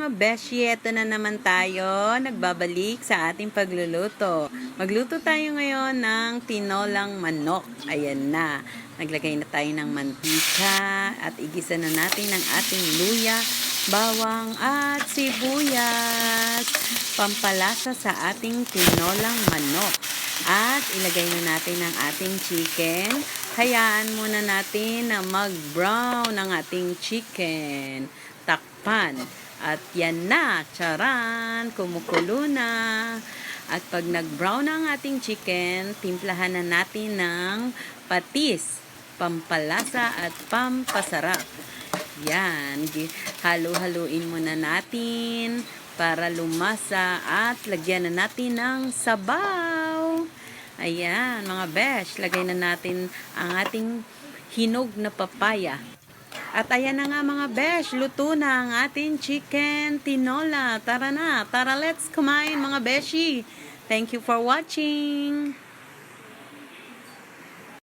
mga beshi, eto na naman tayo, nagbabalik sa ating pagluluto. Magluto tayo ngayon ng tinolang manok. Ayan na, naglagay na tayo ng mantika at igisa na natin ang ating luya, bawang at sibuyas. Pampalasa sa ating tinolang manok. At ilagay na natin ang ating chicken. Hayaan muna natin na mag-brown ang ating chicken. Takpan. At yan na, charan, kumukulo na. At pag nag-brown ang ating chicken, timplahan na natin ng patis, pampalasa at pampasarap. Yan, halo-haluin muna natin para lumasa at lagyan na natin ng sabaw. Ayan, mga besh, lagay na natin ang ating hinog na papaya. At ayan na nga mga besh, luto na ang ating chicken tinola. Tara na, tara let's kumain mga beshi. Thank you for watching.